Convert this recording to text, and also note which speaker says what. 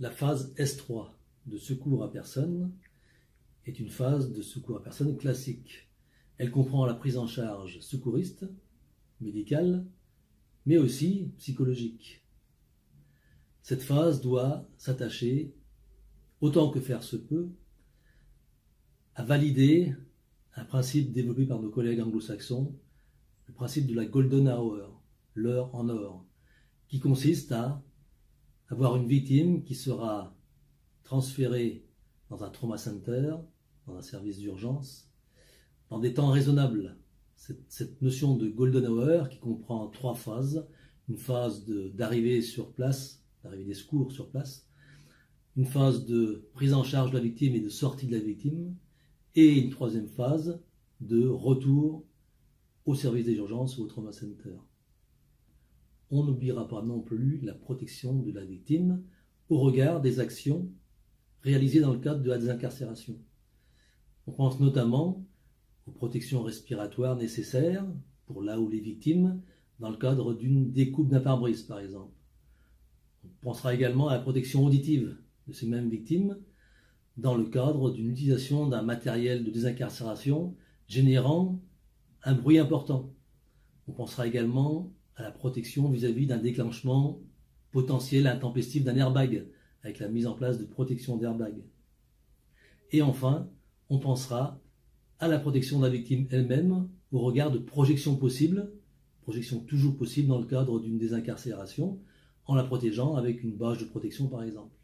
Speaker 1: La phase S3 de secours à personne est une phase de secours à personne classique. Elle comprend la prise en charge secouriste, médicale, mais aussi psychologique. Cette phase doit s'attacher, autant que faire se peut, à valider un principe développé par nos collègues anglo-saxons, le principe de la golden hour, l'heure en or, qui consiste à avoir une victime qui sera transférée dans un trauma center, dans un service d'urgence, dans des temps raisonnables. Cette notion de golden hour qui comprend 3 phases, une phase d'arrivée sur place, d'arrivée des secours sur place, une phase de prise en charge de la victime et de sortie de la victime, et une 3e phase de retour au service des urgences ou au trauma center. On n'oubliera pas non plus la protection de la victime au regard des actions réalisées dans le cadre de la désincarcération. On pense notamment aux protections respiratoires nécessaires pour là où les victimes, dans le cadre d'une découpe d'un pare-brise par exemple. On pensera également à la protection auditive de ces mêmes victimes dans le cadre d'une utilisation d'un matériel de désincarcération générant un bruit important. On pensera également à la protection vis-à-vis d'un déclenchement potentiel intempestif d'un airbag, avec la mise en place de protection d'airbag. Et enfin, on pensera à la protection de la victime elle-même au regard de projections possibles, projections toujours possibles dans le cadre d'une désincarcération, en la protégeant avec une bâche de protection par exemple.